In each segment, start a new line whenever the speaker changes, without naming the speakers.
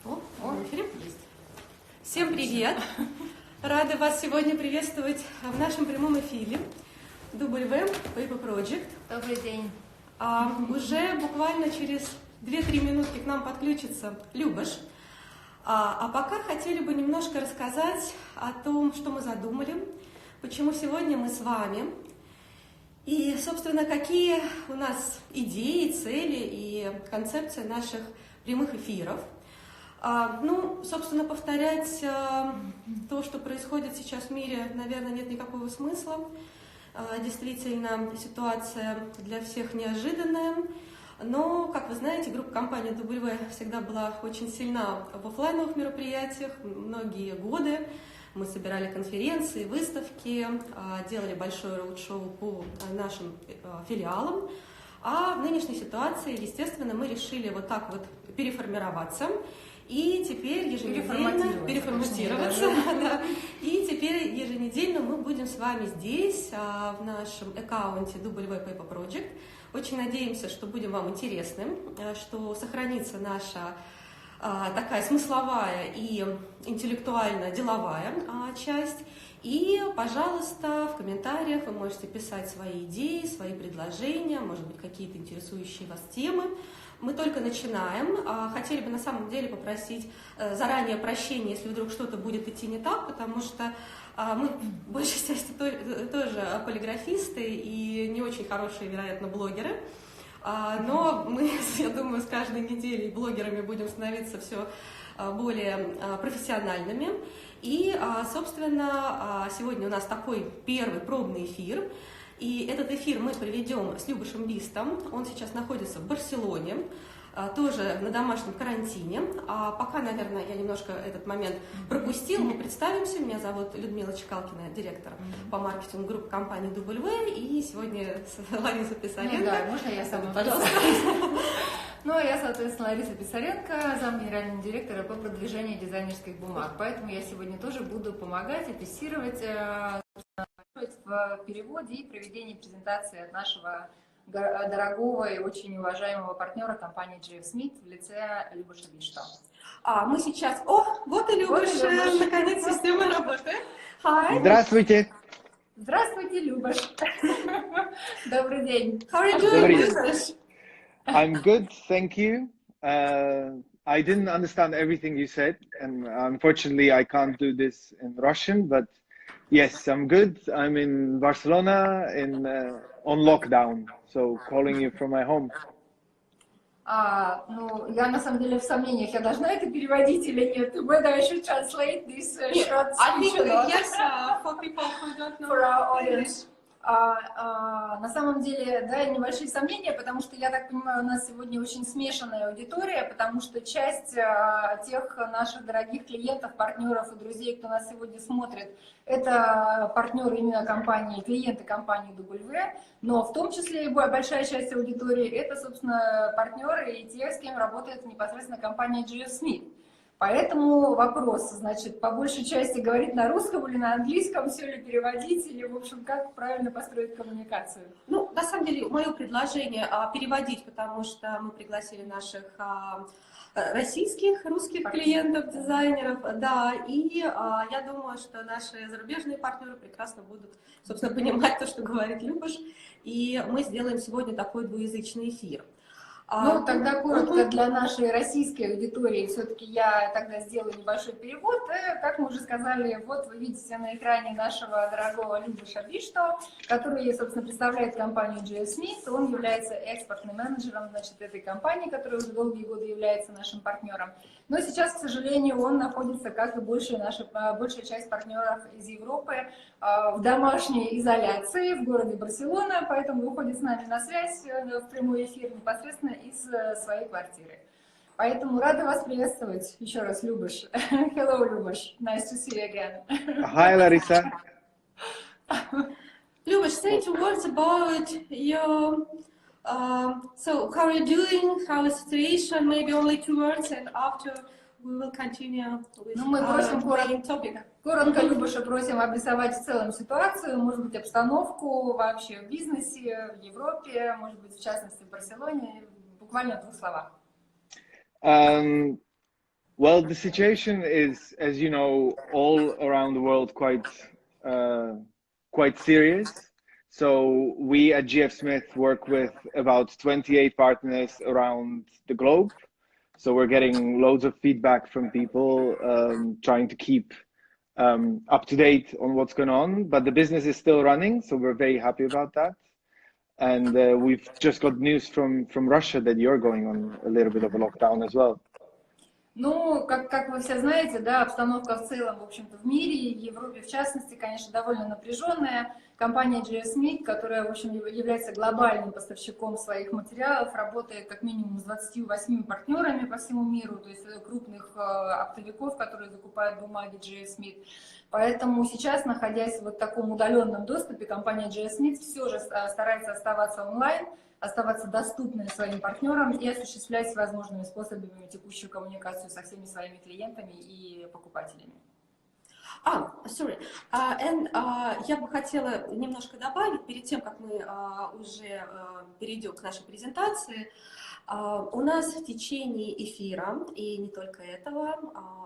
В эфире? Есть. Всем привет! Рада вас сегодня приветствовать в нашем прямом эфире W Paper Project.
Добрый день.
Уже буквально через 2-3 минутки к нам подключится Любош. А пока хотели бы немножко рассказать о том, что мы задумали, почему сегодня мы с вами, и, собственно, какие у нас идеи, цели и концепции наших прямых эфиров. Собственно, повторять то, что происходит сейчас в мире, наверное, нет никакого смысла. Действительно, ситуация для всех неожиданная. Но, как вы знаете, группа компании W всегда была очень сильна в офлайновых мероприятиях. Многие годы мы собирали конференции, выставки, делали большое роуд-шоу по нашим филиалам. А в нынешней ситуации, естественно, мы решили вот так вот переформироваться. И теперь еженедельно переформатироваться. Да. И теперь еженедельно мы будем с вами здесь, в нашем аккаунте W Paper Project. Очень надеемся, что будем вам интересны, что сохранится наша такая смысловая и интеллектуально-деловая часть. И, пожалуйста, в комментариях вы можете писать свои идеи, свои предложения, может быть, какие-то интересующие вас темы. Мы только начинаем. Хотели бы на самом деле попросить заранее прощения, если вдруг что-то будет идти не так, потому что мы в большей части тоже полиграфисты и не очень хорошие, вероятно, блогеры. Но мы, я думаю, с каждой неделей блогерами будем становиться все более профессиональными. И, собственно, сегодня у нас такой первый пробный эфир. И этот эфир мы проведем с Любошем Бисто. Он сейчас находится в Барселоне, тоже на домашнем карантине. А пока, наверное, я немножко этот момент пропустил. Мы представимся. Меня зовут Людмила Чекалкина, директор по маркетингу группы компании W. И сегодня Лариса Писаренко.
Да, можно я сама, пожалуйста? Я, соответственно, Лариса Писаренко, зам генерального директора по продвижению дизайнерских бумаг. Поэтому я сегодня тоже буду помогать и тестировать в переводе и проведении презентации от нашего дорогого и очень уважаемого партнера компании G.F. Smith в лице Любоша Бисто.
Мы сейчас... Вот и Любош, наконец система работает. Hi.
Здравствуйте.
Здравствуйте, Любош. Добрый день.
How are you doing, Любош?
I'm good, thank you. I didn't understand everything you said, and unfortunately I can't do this in Russian, but yes, I'm good. I'm in Barcelona on lockdown, so calling you from my home.
Я на самом деле в сомнениях, я должна это переводить или нет? Whether I should translate this short speech?
I think yes, for people who don't know.
For our audience. На самом деле, да, небольшие сомнения, потому что, я так понимаю, у нас сегодня очень смешанная аудитория, потому что часть тех наших дорогих клиентов, партнеров и друзей, кто нас сегодня смотрит, это партнеры именно компании, клиенты компании W, но в том числе и большая часть аудитории это, собственно, партнеры и те, с кем работает непосредственно компания G.F. Smith. Поэтому вопрос, значит, по большей части говорить на русском или на английском, все ли переводить, или, в общем, как правильно построить коммуникацию?
На самом деле, мое предложение переводить, потому что мы пригласили наших русских клиентов, дизайнеров, да, и я думаю, что наши зарубежные партнеры прекрасно будут, собственно, понимать то, что говорит Любош, и мы сделаем сегодня такой двуязычный эфир.
Тогда коротко для нашей российской аудитории все-таки я тогда сделаю небольшой перевод. Как мы уже сказали, вот вы видите на экране нашего дорогого Любоша Бисто, который, собственно, представляет компанию G.F. Smith. Он является экспортным менеджером, значит, этой компании, которая уже долгие годы является нашим партнером. Но сейчас, к сожалению, он находится, как и большая часть партнеров из Европы, в домашней изоляции в городе Барселона, поэтому выходит с нами на связь в прямой эфир непосредственно из своей квартиры. Поэтому рада вас приветствовать еще раз, Любош. Hello, Любош. Nice to see you again.
Hi, Larissa.
Любош, say two words about your... so, how are you doing? How is the situation? Maybe only 2 words, and after we will continue with
мы просим
main topic.
Коротко, Любоша, просим обрисовать в целом ситуацию, может быть, обстановку вообще в бизнесе, в Европе, может быть, в частности, в Барселоне, буквально в 2 словах.
Well, the situation is, as you know, all around the world quite serious. So we at G.F. Smith work with about 28 partners around the globe. So we're getting loads of feedback from people, trying to keep up to date on what's going on. But the business is still running, so we're very happy about that. And we've just got news from Russia that you're going on a little bit of a lockdown as well.
Ну, как вы все знаете, да, обстановка в целом, в общем-то, в мире, в Европе в частности, конечно, довольно напряженная. Компания G.F. Smith, которая, в общем, является глобальным поставщиком своих материалов, работает как минимум с 28 партнерами по всему миру, то есть крупных оптовиков, которые закупают бумаги G.F. Smith. Поэтому сейчас, находясь в таком удаленном доступе, компания G.F. Smith все же старается оставаться онлайн, оставаться доступной своим партнерам и осуществлять всевозможными способами текущую коммуникацию со всеми своими клиентами и покупателями.
Я бы хотела немножко добавить, перед тем, как мы уже перейдем к нашей презентации. У нас в течение эфира, и не только этого,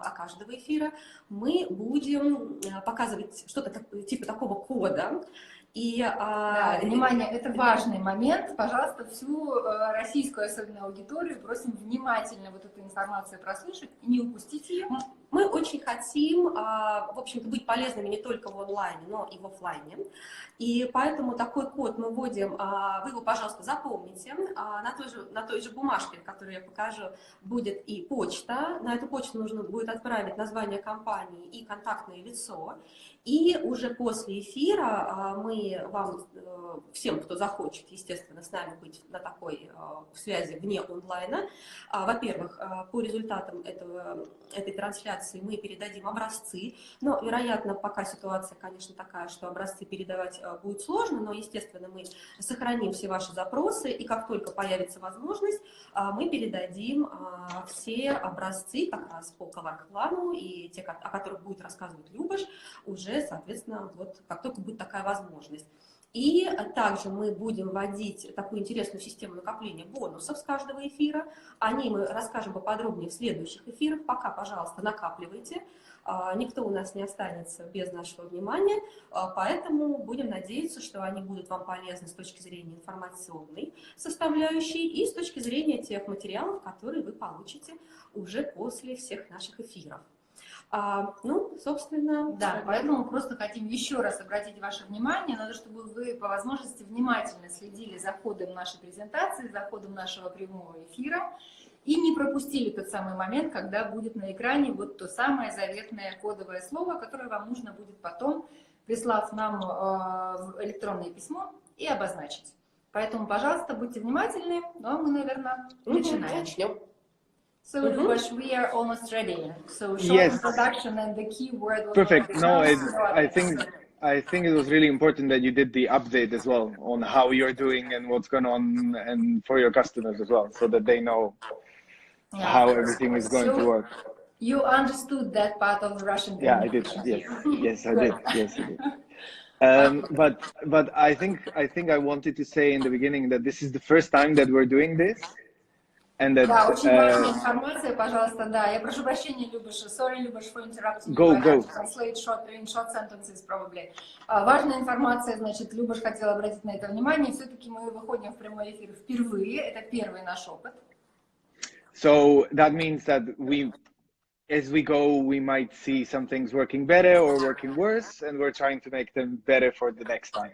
а каждого эфира, мы будем показывать что-то типа такого кода.
Да, внимание, это важный момент. Пожалуйста, всю российскую, особенно аудиторию, просим внимательно вот эту информацию прослушать и не упустить ее.
Мы очень хотим, в общем-то, быть полезными не только в онлайне, но и в офлайне. И поэтому такой код мы вводим, вы его, пожалуйста, запомните. На той же бумажке, которую я покажу, будет и почта. На эту почту нужно будет отправить название компании и контактное лицо. И уже после эфира мы вам, всем, кто захочет, естественно, с нами быть на такой связи вне онлайна, во-первых, по результатам этой трансляции мы передадим образцы, но, вероятно, пока ситуация, конечно, такая, что образцы передавать будет сложно, но, естественно, мы сохраним все ваши запросы, и как только появится возможность, мы передадим все образцы как раз по коварк-плану, и те, о которых будет рассказывать Любош, уже, соответственно, вот как только будет такая возможность. И также мы будем вводить такую интересную систему накопления бонусов с каждого эфира. О ней мы расскажем поподробнее в следующих эфирах. Пока, пожалуйста, накапливайте. Никто у нас не останется без нашего внимания, поэтому будем надеяться, что они будут вам полезны с точки зрения информационной составляющей и с точки зрения тех материалов, которые вы получите уже после всех наших эфиров. Ну, собственно...
Да, поэтому просто хотим еще раз обратить ваше внимание на то, чтобы вы по возможности внимательно следили за ходом нашей презентации, за ходом нашего прямого эфира и не пропустили тот самый момент, когда будет на экране вот то самое заветное кодовое слово, которое вам нужно будет потом, прислав нам электронное письмо, и обозначить. Поэтому, пожалуйста, будьте внимательны, но мы, наверное, начинаем. So, Любош, we are almost ready. So, short introduction and the keyword.
Perfect. No, I think it was really important that you did the update as well on how you're doing and what's going on, and for your customers as well, so that they know how everything is going to work.
You understood that part of the Russian
communication. Yeah, I did. Yes, I did. Yes, I did. But I think I wanted to say in the beginning that this is the first time that we're doing this.
Да, очень важная информация, пожалуйста, да. Я прошу прощения, Любош. Sorry, Любош, for interrupting.
Go.
Translate in short sentences, probably. Важная информация, значит, Любош хотел обратить на это внимание. Все-таки мы выходим в прямой эфир впервые. Это первый наш опыт.
So that means that as we go, we might see some things working better or working worse, and we're trying to make them better for the next time.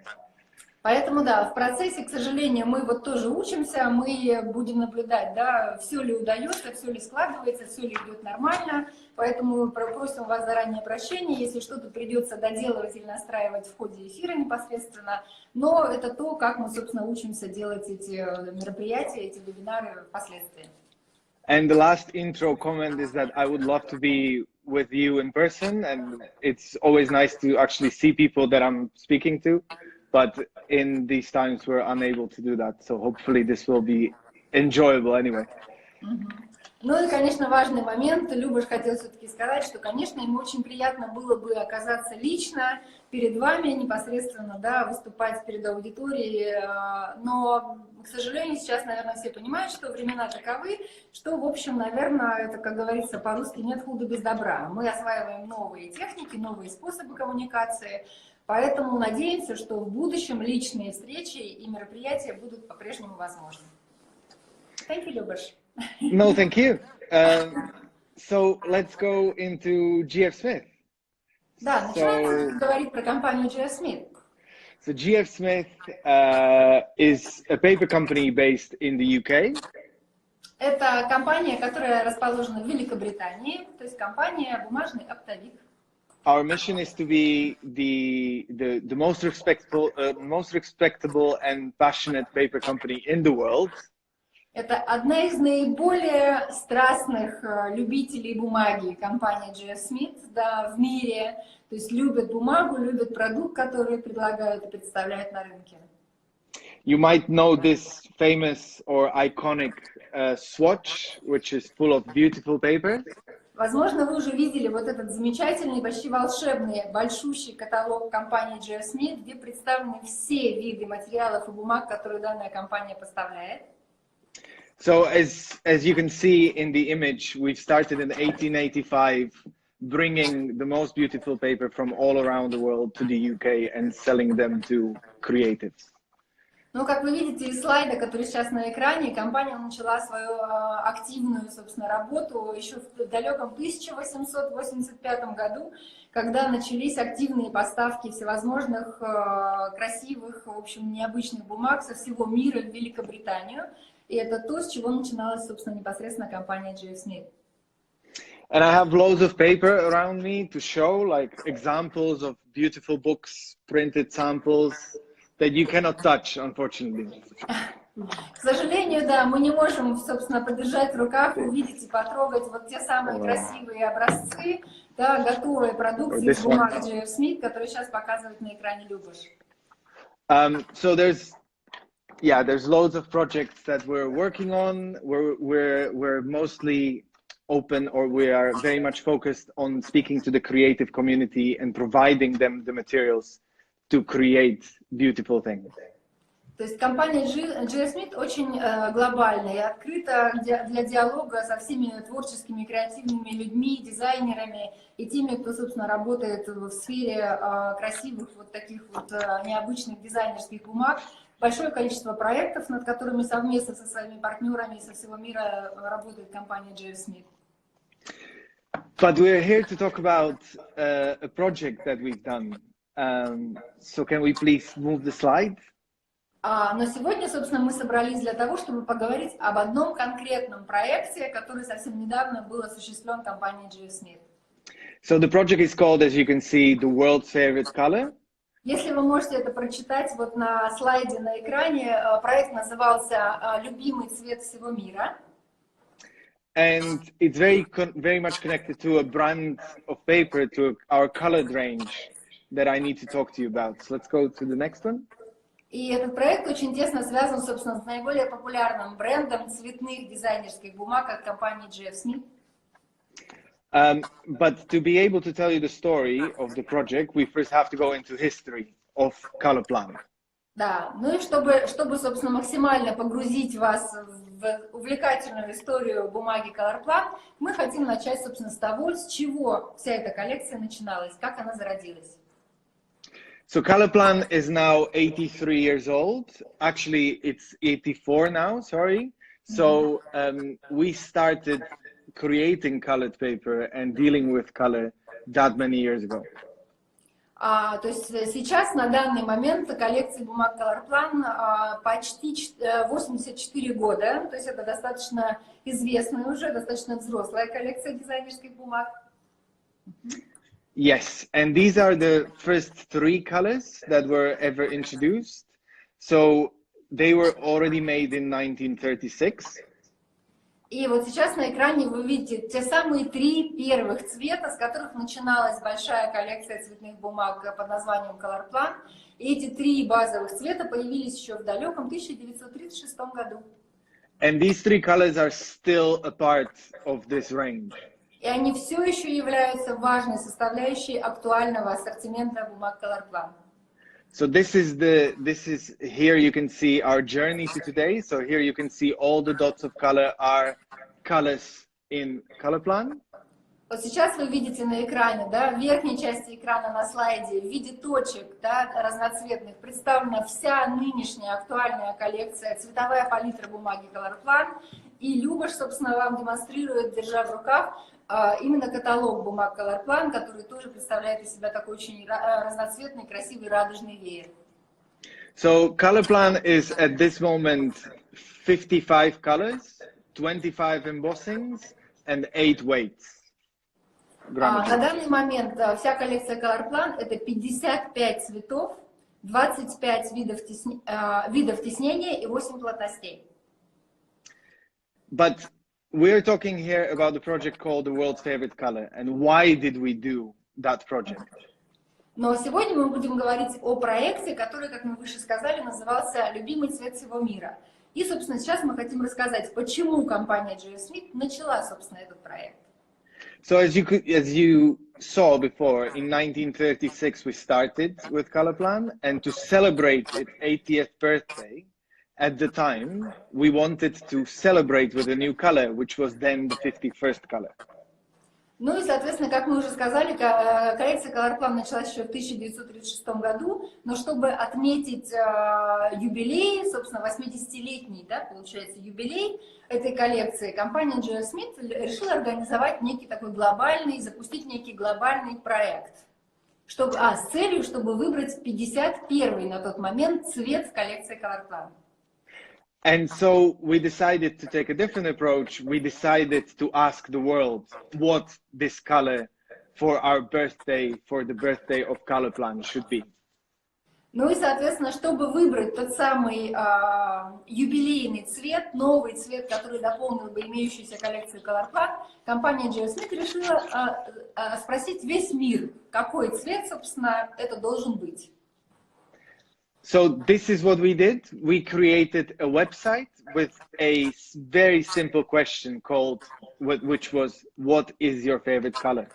Поэтому, да, в процессе, к сожалению, мы вот тоже учимся, мы будем наблюдать, да, все ли удается, все ли складывается, все ли идет нормально. Поэтому просим вас заранее прощения, если что-то придется доделывать или настраивать в ходе эфира непосредственно. Но это то, как мы, собственно, учимся делать эти мероприятия, эти вебинары впоследствии.
And the last intro comment is that I would love to be with you in person, and it's always nice to actually see people that I'm speaking to. But in these times, we're unable to do that. So hopefully this will be enjoyable anyway.
Ну и, конечно, важный момент. Любош хотел все-таки сказать, что, конечно, ему очень приятно было бы оказаться лично перед вами, непосредственно, да, выступать перед аудиторией. Но, к сожалению, сейчас, наверное, все понимают, что времена таковы, что, в общем, наверное, это, как говорится по-русски, нет худа без добра. Мы осваиваем новые техники, новые способы коммуникации, поэтому надеемся, что в будущем личные встречи и мероприятия будут по-прежнему возможны. Thank you, Любош.
No, thank you. So let's go into G.F. Smith.
Да, начинаем говорить про компанию G.F. Smith.
So G.F. Smith is a paper company based in the UK.
Это компания, которая расположена в Великобритании, то есть компания «Бумажный оптовик».
Our mission is to be the most respectable and passionate paper company in the world.
Это одна из наиболее страстных любителей бумаги, компания G.F. Smith, да, в мире. То есть любят бумагу, любят продукт, который предлагают и представляют на рынке.
You might know this famous or iconic swatch, which is full of beautiful paper.
Возможно, вы уже видели вот этот замечательный, почти волшебный, большущий каталог компании G.F. Smith, где представлены все виды материалов и бумаг, которые данная компания поставляет.
So as you can see in the image, we started in 1885, bringing the most beautiful paper from all around the world to the UK and selling them to creatives.
Ну, как вы видите из слайда, который сейчас на экране, компания начала свою активную, собственно, работу еще в далеком 1885 году, когда начались активные поставки всевозможных красивых, в общем, необычных бумаг со всего мира в Великобританию. И это то, с чего начиналась, собственно, непосредственно компания G.F. Smith.
And I have loads of paper around me to show, like examples of beautiful books, printed samples that you cannot touch, unfortunately.
К сожалению, да, мы не можем, собственно, подержать в руках, увидеть и потрогать вот те самые красивые образцы, да, готовые продукции из бумаг G.F. Smith, которые сейчас показывают на экране Любош.
So there's loads of projects that we're working on. We're mostly open, or we are very much focused on speaking to the creative community and providing them the materials to create beautiful things.
То есть компания G.F. Smith очень глобальная и открыта для диалога со всеми творческими, креативными людьми, дизайнерами и теми, кто, собственно, работает в сфере красивых вот таких вот необычных дизайнерских бумаг. Большое количество проектов, над которыми совместно со своими партнерами со всего мира работает компания G.F. Smith.
But we're here to talk about a project that we've done. So can we please move the slide?
Но сегодня, собственно, мы собрались для того, чтобы поговорить об одном конкретном проекте, который совсем недавно был осуществлен компанией G.F. Smith.
So the project is called, as you can see, the world's favorite color.
Если вы можете это прочитать вот на слайде на экране, проект назывался «Любимый цвет всего мира».
And it's very much connected to a brand of paper, to our colored range that I need to talk to you about. So let's go to the next one.
И этот проект очень тесно связан, собственно, с наиболее популярным брендом цветных дизайнерских бумаг от компании G.F. Smith.
But to be able to tell you the story of the project, we first have to go into history of color plan.
Да, ну и чтобы, собственно, максимально погрузить вас в увлекательную историю бумаги ColorPlan, мы хотим начать, собственно, с того, с чего вся эта коллекция начиналась, как она зародилась.
So ColorPlan is now 83 years old. Actually, it's 84 now, sorry. So we started creating colored paper and dealing with color that many years ago.
То есть сейчас, на данный момент, коллекция бумаг ColorPlan почти 84 года, то есть это достаточно известная уже, достаточно взрослая коллекция дизайнерских бумаг.
Yes, and these are the first 3 colors that were ever introduced. So they were already made in 1936.
И вот сейчас на экране вы видите те самые 3 первых цвета, с которых начиналась большая коллекция цветных бумаг под названием ColorPlan. И эти 3 базовых цвета появились еще в далеком 1936 году.
And these three colors are still a part of this range.
И они все еще являются важной составляющей актуального ассортимента бумаг ColorPlan.
So this is here you can see our journey to today. So here you can see all the dots of color are colors in ColorPlan.
Вот сейчас вы видите на экране, да, в верхней части экрана на слайде в виде точек, да, разноцветных представлена вся нынешняя актуальная коллекция, цветовая палитра бумаги ColorPlan. И Любош, собственно, вам демонстрирует, держа в руках, именно каталог бумаг ColorPlan, который тоже представляет из себя такой очень разноцветный, красивый, радужный веер.
So ColorPlan is at this moment 55 colors, 25 embossings, and 8 weights.
На данный момент вся коллекция ColorPlan — это 55 цветов, 25 видов тиснения и 8 плотностей.
But we're talking here about the project called The World's Favorite Color. And why did we do that project?
Но сегодня мы будем говорить о проекте, который, как мы выше сказали, назывался «Любимый цвет всего мира». И, собственно, сейчас мы хотим рассказать, почему компания G.F. Smith начала, собственно, этот проект.
So as you saw before, in 1936 we started with ColorPlan, and to celebrate its 80th birthday, at the time, we wanted to celebrate with a new color, which was then the 51st color.
Ну и, соответственно, как мы уже сказали, коллекция ColorPlan началась еще в 1936 году, но чтобы отметить юбилей, собственно, 80-летний, да, получается, юбилей этой коллекции, компания G.F. Smith решила организовать некий такой глобальный, запустить некий глобальный проект, с целью, чтобы выбрать 51-й на тот момент цвет в коллекции ColorPlan.
And so we decided to take a different approach. We decided to ask the world what this color for our birthday, for the birthday of ColorPlan should be.
Ну и, соответственно, чтобы выбрать тот самый юбилейный цвет, новый цвет, который дополнил бы имеющуюся коллекцию ColorPlan, компания G.F. Smith решила спросить весь мир, какой цвет, собственно, это должен быть.
So this is what we did. We created a website with a very simple question which was, what is your favorite color?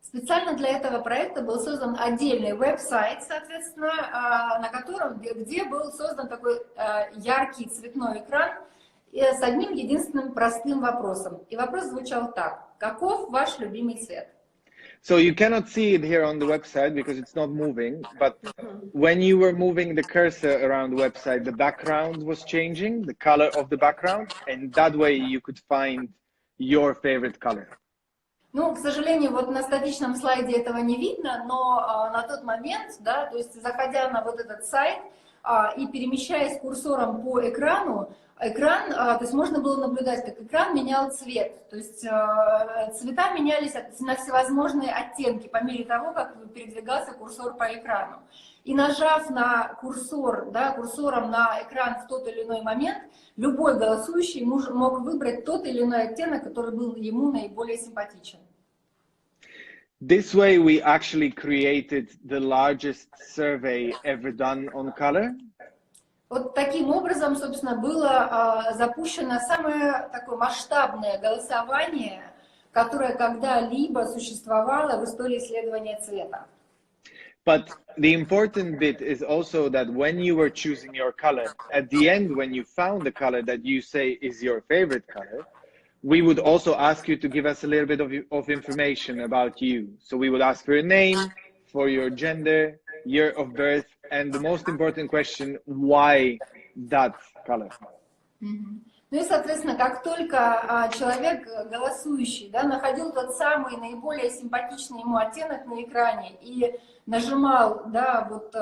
Специально для этого проекта был создан отдельный веб-сайт, соответственно, на котором, где был создан такой яркий цветной экран с одним единственным простым вопросом. И вопрос звучал так: каков ваш любимый цвет?
So you cannot see it here on the website because it's not moving, but when you were moving the cursor around the website, the background was changing, the color of the background, and that way you could find your favorite color.
Ну, к сожалению, вот на статичном слайде этого не видно, но на тот момент, да, то есть заходя на вот этот сайт и перемещаясь курсором по экрану, то есть можно было наблюдать, как экран менял цвет, то есть цвета менялись на всевозможные оттенки по мере того, как передвигался курсор по экрану. И нажав на курсор, да, курсором на экран в тот или иной момент, любой голосующий мог выбрать тот или иной оттенок, который был ему наиболее симпатичен.
This way we actually created the largest survey ever done on color.
Вот таким образом, собственно, было запущено самое такое масштабное голосование, которое когда-либо существовало в истории исследования цвета.
But the important bit is also that when you were choosing your color, at the end, when you found the color that you say is your favorite color, we would also ask you to give us a little bit of information about you. So we would ask for your name, for your gender, year of birth, and the most important question, why that color?
Ну и, соответственно, как только человек, голосующий, да, находил тот самый наиболее симпатичный ему оттенок на экране и нажимал, да, вот,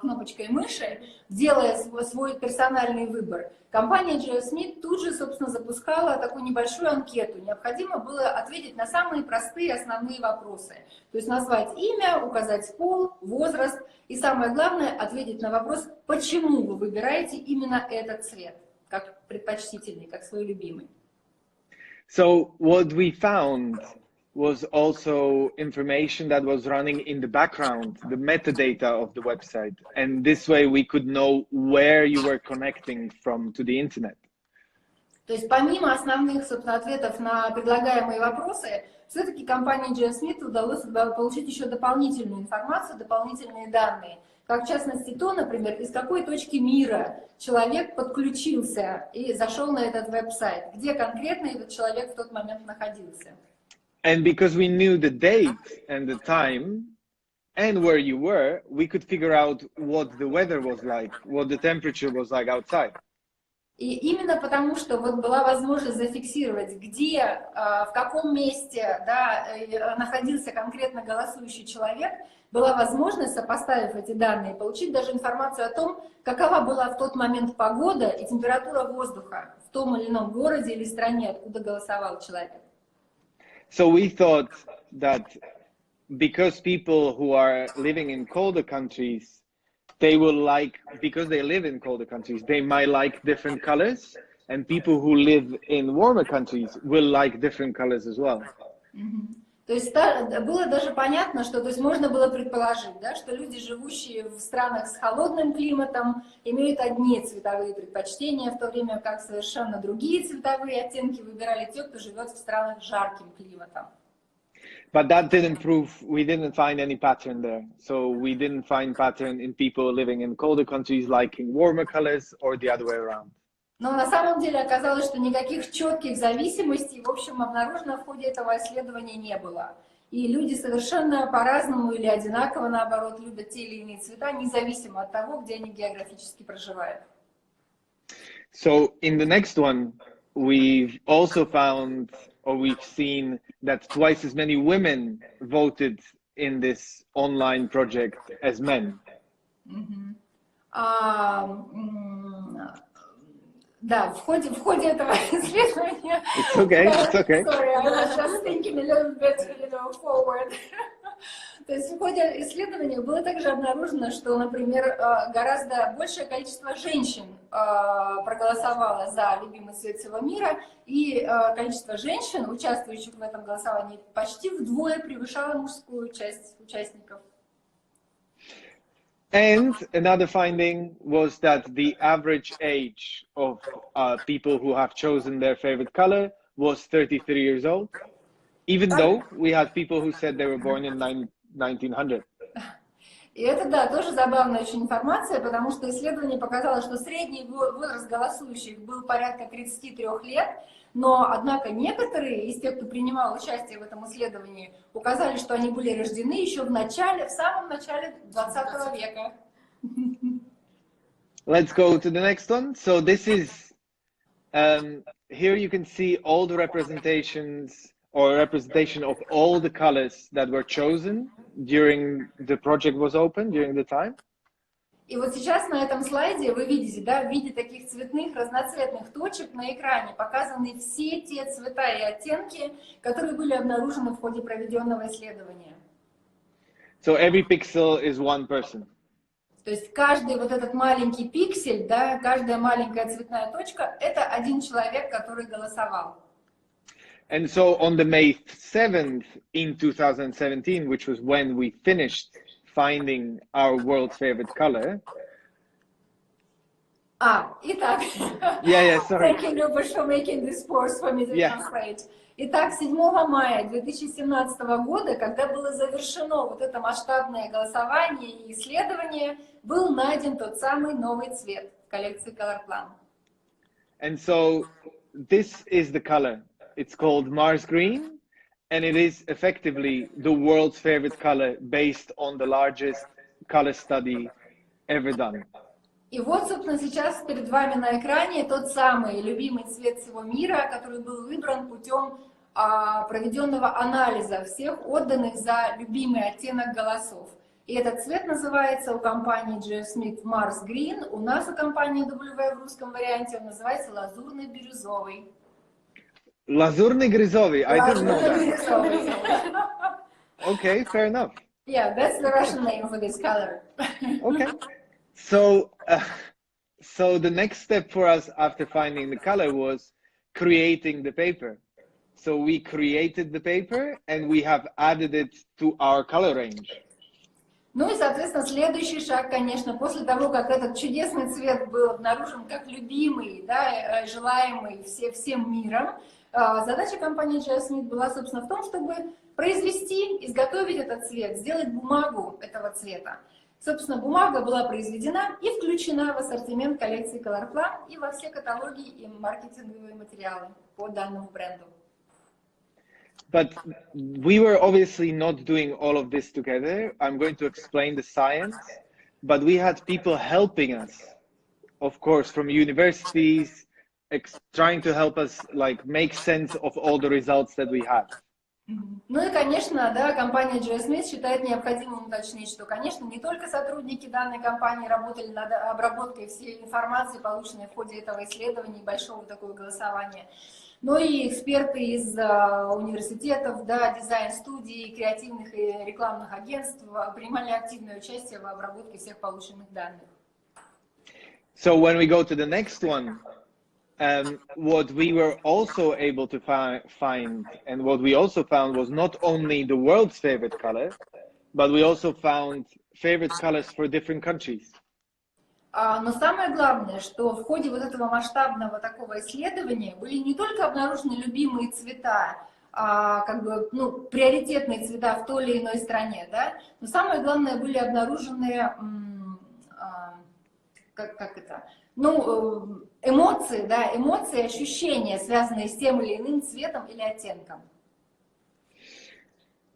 кнопочкой мыши, делая свой персональный выбор, компания G.F. Smith тут же, собственно, запускала такую небольшую анкету. Необходимо было ответить на самые простые основные вопросы. То есть назвать имя, указать пол, возраст и, самое главное, ответить на вопрос, почему вы выбираете именно этот цвет как предпочтительный, как свой любимый.
So what we found was also information that was running in the background, the metadata of the website. And this way we could know where you were connecting from to the internet.
То есть помимо основных, собственно, ответов на предлагаемые вопросы, все-таки компании G.F. Smith удалось получить еще дополнительную информацию, дополнительные данные. Как в частности то, например, из какой точки мира человек подключился и зашел на этот веб-сайт, где конкретно этот человек в тот момент находился.
And because we knew the date and the time and where you were, we could figure out what the weather was like, what the temperature was like outside.
И именно потому, что вот была возможность зафиксировать, где, в каком месте, да, находился конкретно голосующий человек, была возможность, сопоставив эти данные, получить даже информацию о том, какова была в тот момент погода и температура воздуха в том или ином городе или стране, откуда голосовал человек.
So we thought that because people who are living in colder countries, they will like, because they live in colder countries, they might like different colors, and people who live in warmer countries will like different colors as well.
То есть было даже понятно, что, то есть можно было предположить, да, что люди, живущие в странах с холодным климатом, имеют одни цветовые предпочтения, в то время как совершенно другие цветовые оттенки выбирали те, кто живет в странах с жарким климатом.
But that didn't prove, we didn't find any pattern there. So we didn't find pattern in people living in colder countries liking warmer colors or the other way around.
Но на самом деле оказалось, что никаких четких зависимостей, в общем, обнаружено в ходе этого исследования не было. И люди совершенно по-разному или одинаково, наоборот, любят те или иные цвета, независимо от того, где они географически проживают.
So in the next one, we've also found, or we've seen that twice as many women voted in this online project as men.
Да, в ходе этого исследования...
It's okay, it's okay.
Sorry, I was just thinking a little bit, forward. То есть в ходе исследования было также обнаружено, что, например, гораздо большее количество женщин проголосовало за любимый цвет всего мира, и количество женщин, участвующих в этом голосовании, почти вдвое превышало мужскую часть участников.
And another finding was that the average age of people who have chosen their favorite color was 33 years old, even though we had people who said they were born in 1900.
И это, да, тоже забавная очень информация, потому что исследование показало, что средний возраст голосующих был порядка 33 лет, но, однако, некоторые из тех, кто принимал участие в этом исследовании, указали, что они были рождены еще в самом начале 20 века.
Let's go to the next one. So this is, here you can see all the representations or representation of all the colors that were chosen during the project was open, during the time.
И вот сейчас на этом слайде вы видите, да, в виде таких цветных разноцветных точек на экране показаны все те цвета и оттенки, которые были обнаружены в ходе проведенного исследования.
So every pixel is one person.
То есть каждый вот этот маленький пиксель, да, каждая маленькая цветная точка – это один человек, который голосовал.
And so on the May 7th in 2017, which was when we finished finding our world's favorite color.
Итак.
Yeah, sorry.
Thank you, Любош, for making this course for me to translate. Итак, 7 мая 2017 года, когда было завершено вот это масштабное голосование и исследование, был найден тот самый новый цвет в коллекции Color Plan.
And so this is the color. It's called Mars green. And it is effectively the world's favorite color based on the largest color study ever done.
И вот, собственно, сейчас перед вами на экране тот самый любимый цвет всего мира, который был выбран путем проведенного анализа всех отданных за любимый оттенок голосов. И этот цвет называется у компании G.F. Smith Mars Green, у нас у компании W в русском варианте он называется лазурно-бирюзовый.
Лазурный-грязовый, I didn't know that. Okay, fair enough.
Yeah, that's the Russian name for this color.
Okay. So the next step for us after finding the color was creating the paper. So we created the paper and we have added it to our color range.
Ну и, соответственно, следующий шаг, конечно, после того, как этот чудесный цвет был обнаружен как любимый, да, желаемый всем миром, задача компании G.F. была, собственно, в том, чтобы произвести, изготовить этот цвет, сделать бумагу этого цвета. Собственно, бумага была произведена и включена в ассортимент коллекции Colorplan и во все каталоги и маркетинговые материалы по данному бренду.
But we were obviously not doing all of this together. I'm going to explain the science, but we had people helping us, of course, from universities, trying to help us like make sense of all the results that we had.
Ну и, конечно, да, компания G.F. считает необходимым уточнить, что, конечно, не только сотрудники данной компании работали над обработкой всей информации, полученной в ходе этого исследования и большого такого голосования, но и эксперты из университетов, да, дизайн-студий, креативных и рекламных агентств принимали активное участие в обработке всех полученных данных.
So when we go to the next one, what we were also able to find, and what we also found was not only the world's favorite color, but we also found favorite colors for different countries.
Но самое главное, что в ходе вот этого масштабного такого исследования были не только обнаружены любимые цвета, как бы, ну, приоритетные цвета в той или иной стране, да, но самое главное, были обнаружены, эмоции, да, эмоции, ощущения, связанные с тем или иным цветом или оттенком.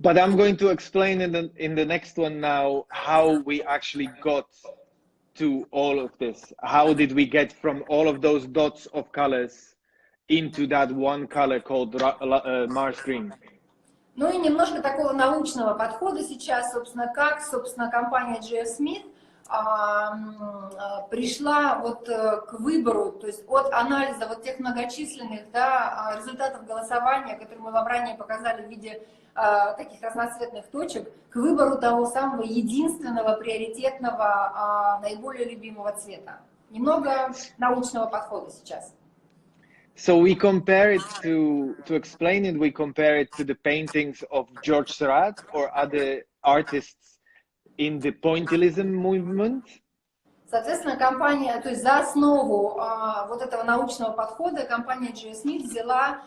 But I'm going to explain in the next one now how we actually got to all of this. How did we get from all of those dots of colors into that one color called Mars green?
Ну и немножко такого научного подхода сейчас, собственно, как, собственно, компания G.F. пришла вот к выбору, то есть от анализа вот тех многочисленных, да, результатов голосования, которые мы вам ранее показали в виде таких разноцветных точек, к выбору того самого единственного, приоритетного, наиболее любимого цвета. Немного научного подхода сейчас.
So we compare it to explain it, we compare it to the paintings of George Seurat or other artists in the pointillism movement.
Соответственно, компания, то есть за основу вот этого научного подхода компания G.F. взяла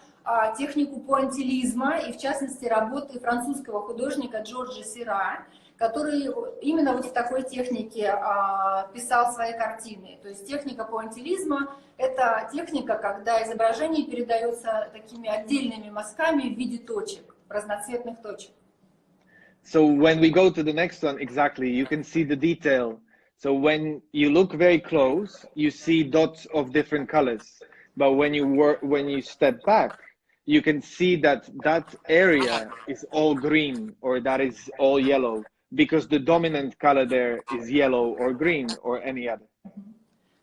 технику пуантилизма и, в частности, работы французского художника Джорджа Сера, который именно вот в такой технике писал свои картины. То есть техника пуантилизма — это техника, когда изображение передается такими отдельными мазками в виде точек, разноцветных точек.
So when we go to the next one, exactly, you can see the detail. So when you look very close, you see dots of different colors. But when you step back, you can see that that area is all green or that is all yellow because the dominant color there is yellow or green or any other.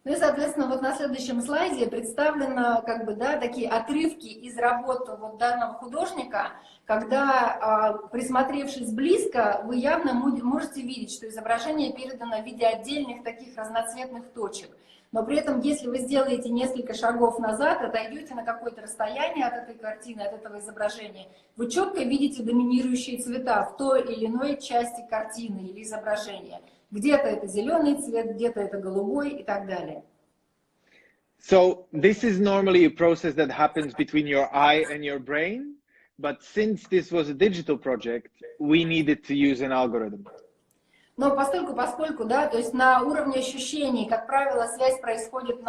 Ну и, соответственно, вот на следующем слайде представлено, как бы, да, такие отрывки из работы вот данного художника, когда, присмотревшись близко, вы явно можете видеть, что изображение передано в виде отдельных таких разноцветных точек. Но при этом, если вы сделаете несколько шагов назад, отойдете на какое-то расстояние от этой картины, от этого изображения, вы четко видите доминирующие цвета в той или иной части картины или изображения. Где-то это зеленый цвет, где-то это голубой и так далее.
So this is normally a process that happens between your eye and your brain, but since this was a digital project, we needed to use an algorithm.
Но поскольку, да, то есть на уровне ощущений, как правило, связь происходит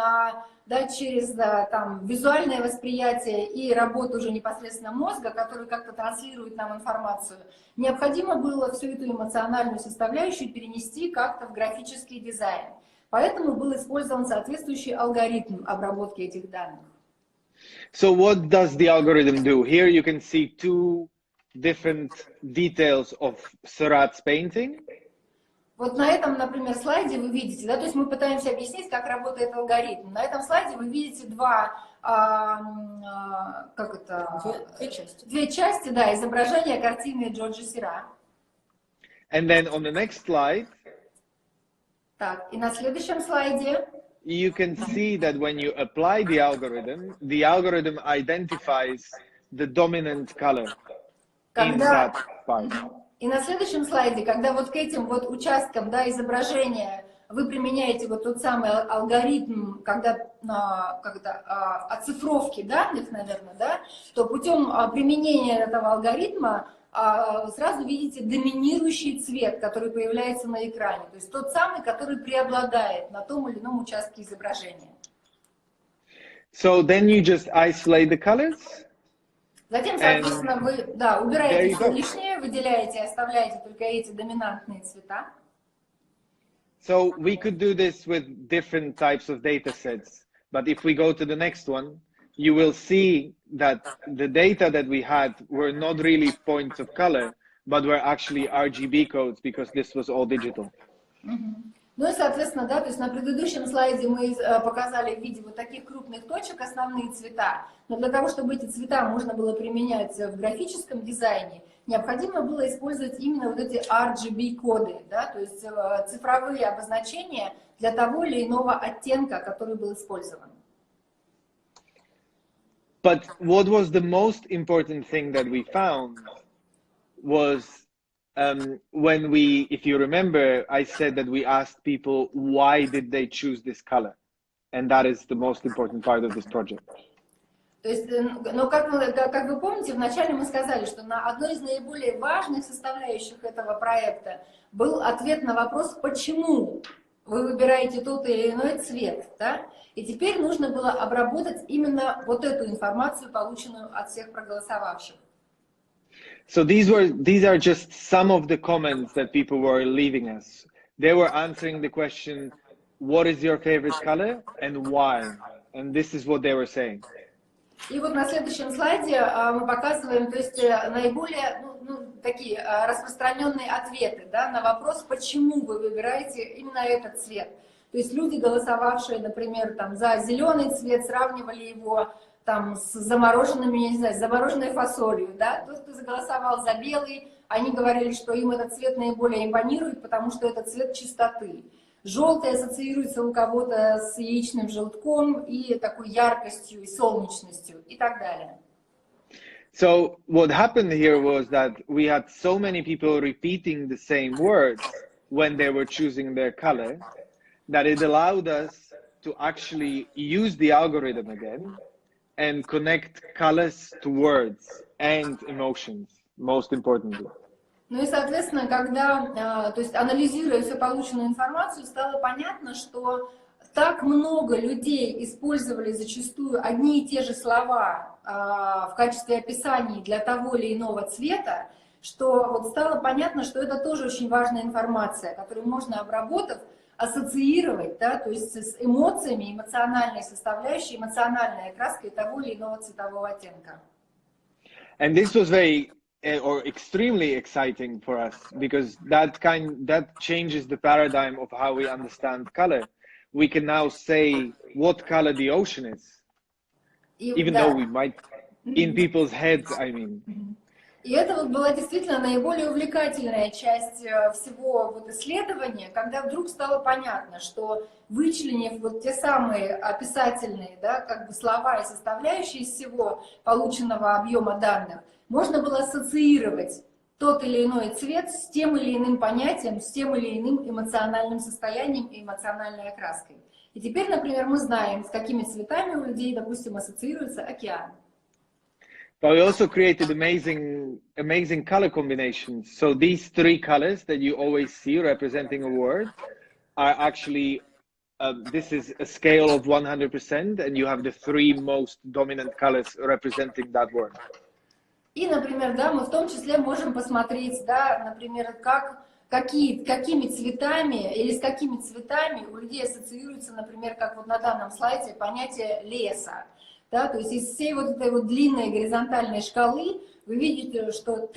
через там, визуальное восприятие и работу уже непосредственно мозга, который как-то транслирует нам информацию, необходимо было всю эту эмоциональную составляющую перенести как-то в графический дизайн. Поэтому был использован соответствующий алгоритм обработки этих данных.
So what does the algorithm do? Here you can see two different details of Seurat's painting.
Вот на этом, например, слайде вы видите, да, то есть мы пытаемся объяснить, как работает алгоритм. На этом слайде вы видите две части, да, изображения картины Джорджа Сера.
And then on the next slide,
так, и на следующем слайде
you can see that when you apply the algorithm identifies the dominant color in that part.
И на следующем слайде, когда вот к этим вот участкам, да, изображения вы применяете вот тот самый алгоритм, когда оцифровки данных, наверное, да, то путем применения этого алгоритма сразу видите доминирующий цвет, который появляется на экране, то есть тот самый, который преобладает на том или ином участке изображения.
So then you just isolate the colors.
Затем, соответственно, вы, да, убираете все лишнее, выделяете, оставляете только эти доминантные цвета.
So we could do this with different types of data sets, but if we go to the next one, you will see that the data that we had were not really points of color, but were actually RGB codes because this was all digital.
Ну и, соответственно, да, то есть на предыдущем слайде мы показали в виде вот таких крупных точек основные цвета, но для того, чтобы эти цвета можно было применять в графическом дизайне, необходимо было использовать именно вот эти RGB-коды, да, то есть цифровые обозначения для того или иного оттенка, который был использован.
But what was the most important thing that we found was when we, if you remember, I said that we asked people why did they choose this color, and that is the most important part of this project.
То есть, но как вы помните, вначале мы сказали, что на одной из наиболее важных составляющих этого проекта был ответ на вопрос, почему вы выбираете тот или иной цвет, да? И теперь нужно было обработать именно вот эту информацию, полученную от всех проголосовавших.
So these are just some of the comments that people were leaving us. They were answering the question, what is your favorite color and why? And this is what they were saying.
И вот на следующем слайде мы показываем, то есть наиболее такие распространенные ответы, да, на вопрос, почему вы выбираете именно этот цвет. То есть люди, голосовавшие, например, там, за зеленый цвет, сравнивали его там, с замороженными, я не знаю, с замороженной фасолью. Да? Тот, кто заголосовал за белый, они говорили, что им этот цвет наиболее импонирует, потому что это цвет чистоты. Желтый ассоциируется у кого-то с яичным желтком и такой яркостью, и солнечностью, и так далее.
So what happened here was that we had so many people repeating the same words when they were choosing their color that it allowed us to actually use the algorithm again and connect colors to words and emotions, most importantly.
Ну и, соответственно, когда, то есть анализируя всю полученную информацию, стало понятно, что так много людей использовали зачастую одни и те же слова в качестве описаний для того или иного цвета, что вот стало понятно, что это тоже очень важная информация, которую можно, обработав, ассоциировать, да, то есть с эмоциями, эмоциональной составляющей, эмоциональной окраской того или иного цветового оттенка.
And this was very or extremely exciting for us because that changes the paradigm of how we understand color. We can now say what color the ocean is, even though we might, in people's heads, I mean.
И это вот была действительно наиболее увлекательная часть всего вот исследования, когда вдруг стало понятно, что вычленив вот те самые описательные, да, как бы слова и составляющие из всего полученного объема данных, можно было ассоциировать тот или иной цвет с тем или иным понятием, с тем или иным эмоциональным состоянием и эмоциональной окраской. И теперь, например, мы знаем, с какими цветами у людей, допустим, ассоциируется океан.
But we also created amazing color combinations. So these three colors that you always see representing a word are actually, this is a scale of 100%, and you have the three most dominant colors representing that word.
И, например, да, мы в том числе можем посмотреть, да, например, какими цветами или с какими цветами у людей ассоциируется, например, как вот на данном слайде, понятие леса. Да, то есть из всей вот этой вот длинной горизонтальной шкалы вы видите, что в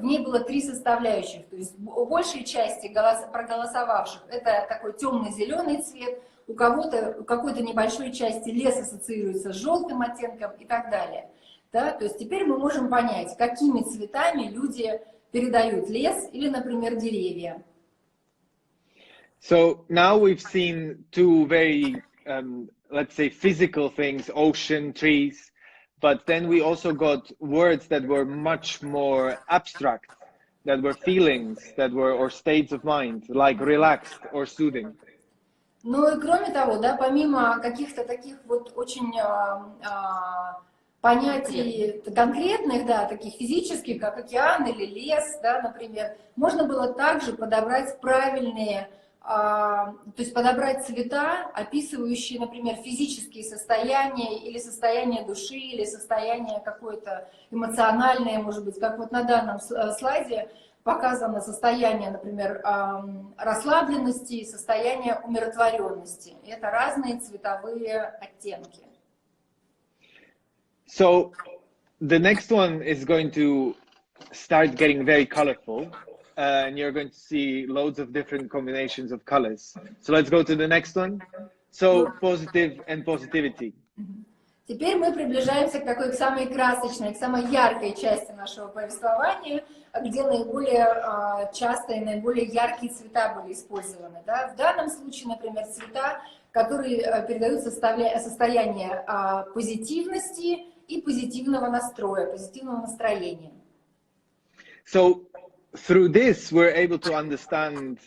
ней было три составляющих. То есть у большей части проголосовавших это такой темно-зеленый цвет, у какой-то небольшой части лес ассоциируется с желтым оттенком и так далее. Да, то есть теперь мы можем понять, какими цветами люди передают лес или, например, деревья.
So now we've seen two very let's say physical things, ocean, trees, but then we also got words that were much more abstract, that were feelings, that were or states of mind, like relaxed or soothing.
Ну и кроме того, да, помимо каких-то таких вот очень понятий конкретных, да, таких физических, как океан или лес, да, например, можно было также подобрать правильные, то есть подобрать цвета, описывающие, например, физические состояния или состояние души, или состояние какое-то эмоциональное, может быть, как вот на данном слайде показано состояние, например, расслабленности и состояние умиротворенности. Это разные цветовые оттенки.
So the next one is going to start getting very colorful, and you're going to see loads of different combinations of colors. So let's go to the next one. So positive and positivity.
Теперь мы приближаемся к такой, к самой красочной, к самой яркой части нашего повествования, где наиболее часто и наиболее яркие цвета были использованы. Да? В данном случае, например, цвета, которые передают состояние позитивности и позитивного настроя, позитивного настроения.
So through this, we're able to understand,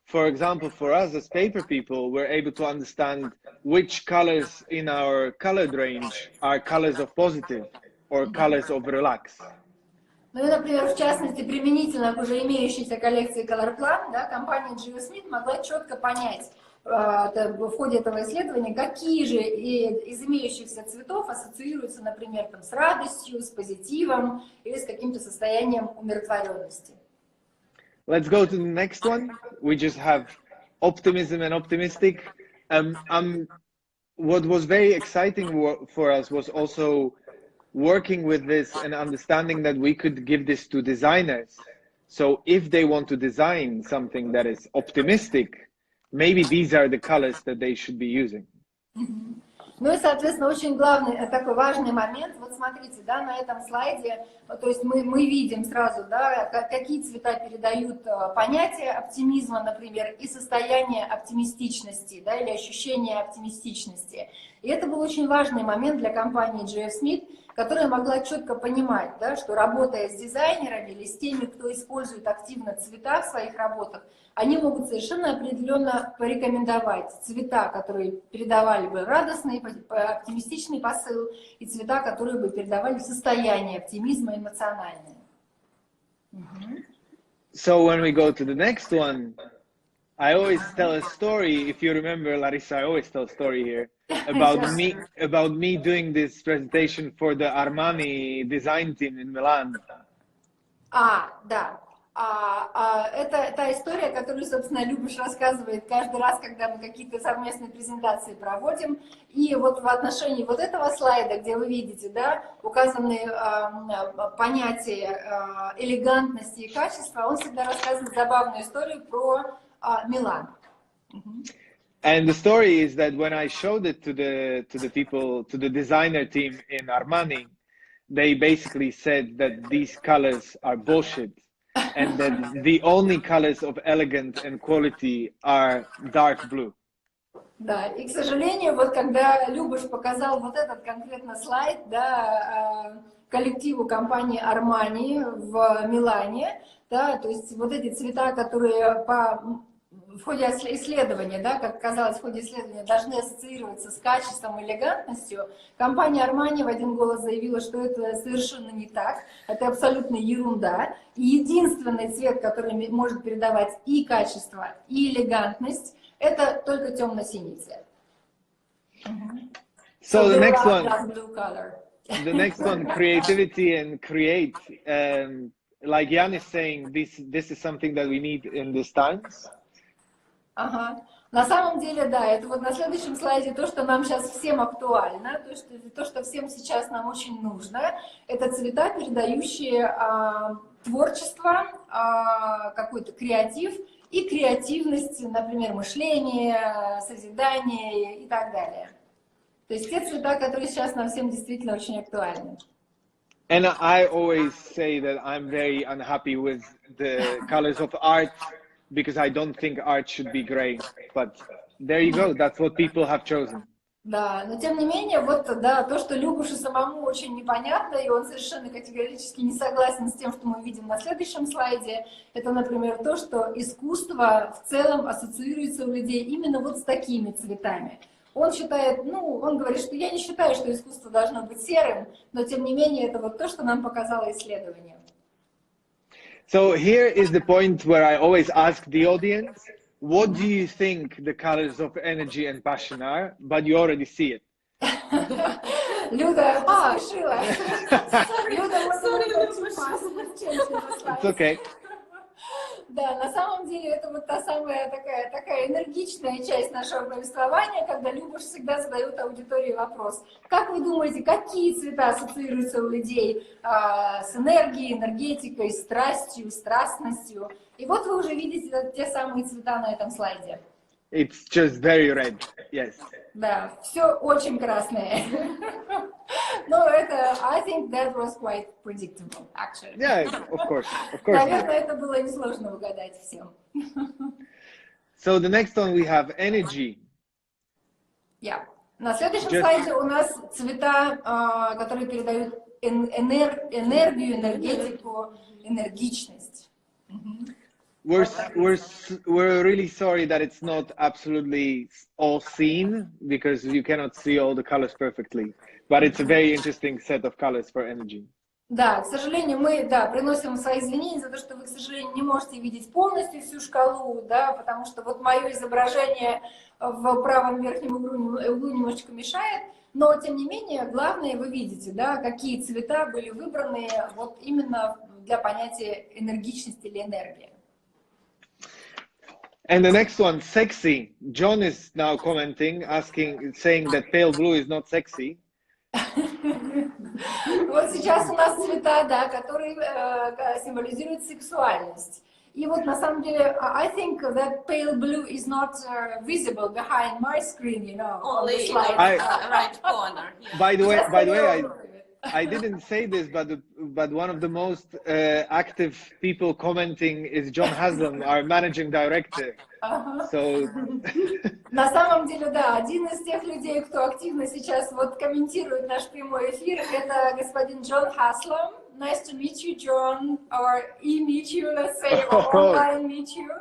for example, for us as paper people, we're able to understand which colors in our colored range are colors of positive or colors of relax.
Ну и, например, в частности, применительно к уже имеющейся коллекции Color Plan, да, компания G.F. могла четко понять в ходе этого исследования, какие же из имеющихся цветов ассоциируются, например, там, с радостью, с позитивом или с каким-то состоянием умиротворенности.
Let's go to the next one. We just have optimism and optimistic. What was very exciting for us was also working with this and understanding that we could give this to designers. So if they want to design something that is optimistic, maybe these are the colors that they should be using.
Ну и, соответственно, очень главный, такой важный момент, вот смотрите, да, на этом слайде, то есть мы видим сразу, да, какие цвета передают понятие оптимизма, например, и состояние оптимистичности, да, или ощущение оптимистичности. И это был очень важный момент для компании G.F., которая могла четко понимать, да, что работая с дизайнерами или с теми, кто использует активно цвета в своих работах, они могут совершенно определенно порекомендовать цвета, которые передавали бы радостный, оптимистичный посыл, и цвета, которые бы передавали состояние оптимизма эмоциональное.
So when we go to the next one, I always tell a story. If you remember, Larissa, I always tell a story here about me doing this presentation for the Armani design team in Milan.
Да. Это та история, которую, собственно, Любош рассказывает каждый раз, когда мы какие-то совместные презентации проводим. И вот в отношении вот этого слайда, где вы видите, да, указаны понятия элегантности и качества, он всегда рассказывает забавную историю про Милан.
And the story is that when I showed it to the people, to the designer team in Armani, they basically said that these colors are bullshit. And that the only colors of elegance and quality are dark blue.
Да, и, к сожалению, вот когда Любош показал вот этот конкретно слайд, да, коллективу компании Armani в Милане, да, то есть вот эти цвета, которые в ходе исследования, да, как казалось, в ходе исследования должны ассоциироваться с качеством и элегантностью, компания Armani в один голос заявила, что это совершенно не так, это абсолютно ерунда. И единственный цвет, который может передавать и качество, и элегантность, это только темно-синий цвет.
So the next one, creativity and create. Like Jan is saying, this is something that we need in these times.
Ага. На самом деле, да, это вот на следующем слайде то, что нам сейчас всем актуально, то, что всем сейчас нам очень нужно, это цвета, передающие творчество, какой-то креатив и креативность, например, мышление, созидание и так далее. То есть те цвета, которые сейчас нам всем действительно очень актуальны.
And I always say that I'm very unhappy with the colors of art, because I don't think art should be gray, but there you go, that's what people have chosen.
Да, но тем не менее, вот, да, то, что Любошу самому очень непонятно, и он совершенно категорически не согласен с тем, что мы видим на следующем слайде, это, например, то, что искусство в целом ассоциируется у людей именно вот с такими цветами. Он считает, ну, он говорит, что я не считаю, что искусство должно быть серым, но тем не менее, это вот то, что нам показало исследование.
So here is the point where I always ask the audience, what do you think the colors of energy and passion are? But you already see it.
Люда поспешила.
It's okay.
Да, на самом деле это вот та самая такая энергичная часть нашего повествования, когда Любош всегда задает аудитории вопрос. Как вы думаете, какие цвета ассоциируются у людей с энергией, энергетикой, страстью, страстностью? И вот вы уже видите те самые цвета на этом слайде.
It's just very red, yes.
Да, все очень красное. Но это, I think that was quite predictable, actually.
Yeah, of course.
Наверное, это было несложно угадать всем.
So the next one we have energy.
Yeah. На следующем слайде у нас цвета, которые передают энергию, энергетику, энергичность.
We're really sorry that it's not absolutely all seen because you cannot see all the colors perfectly, but it's a very interesting set of colors for energy.
Да, к сожалению, мы, да, приносим свои извинения за то, что вы, к сожалению, не можете видеть полностью всю шкалу, да, потому что вот мое изображение в правом верхнем углу немножечко мешает, но, тем не менее, главное вы видите, да, какие цвета были выбраны вот именно для понятия энергичности или энергии.
And the next one, sexy. John is now commenting, saying that pale blue is not sexy.
Вот сейчас у нас цвета, да, которые символизируют сексуальность. И вот на самом деле, I think that pale blue is not visible behind my screen, you know.
Only like right corner. Yeah.
By the way, I didn't say this, but one of the most active people commenting is John Haslam, our managing director. So...
На самом деле, да, один из тех людей, кто активно сейчас вот комментирует наш прямой эфир, это господин Джон Хаслам. Nice to meet you, John, or e-meet you, let's say, or online meet you.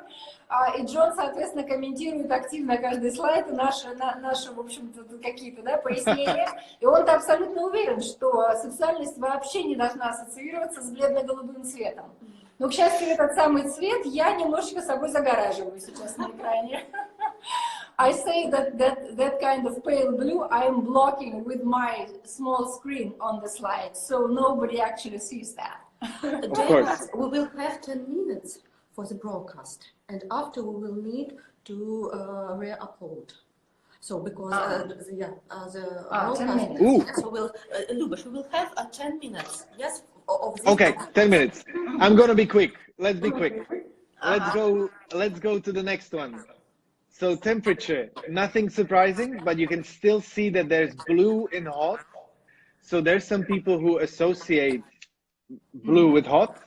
И Джон, соответственно, комментирует активно каждый слайд, наши в общем-то, какие-то, да, пояснения. И он-то абсолютно уверен, что сексуальность вообще не должна ассоциироваться с бледно-голубым цветом. Но, к счастью, этот самый цвет я немножечко собой загораживаю сейчас на экране. I say that kind of pale blue I am blocking with my small screen on the slide, so nobody actually sees that.
Of course.
We will have 10 minutes for the broadcast, and after we will need to re-upload. So because the broadcast, so we'll, Luboš, we will have 10 minutes. Yes.
Okay, 10 minutes. I'm gonna be quick. Let's be quick. Let's go to the next one. So temperature, nothing surprising, but you can still see that there's blue in hot. So there's some people who associate blue with hot.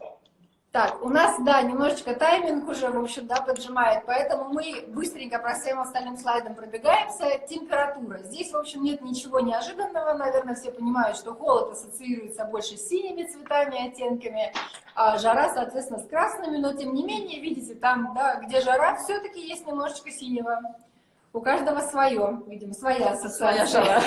Так, у нас, да, немножечко тайминг уже, в общем, да, поджимает, поэтому мы быстренько по всем остальным слайдам пробегаемся. Температура. Здесь, в общем, нет ничего неожиданного. Наверное, все понимают, что холод ассоциируется больше с синими цветами, оттенками, а жара, соответственно, с красными, но, тем не менее, видите, там, да, где жара, все-таки есть немножечко синего. У каждого свое, видимо, своя ассоциация.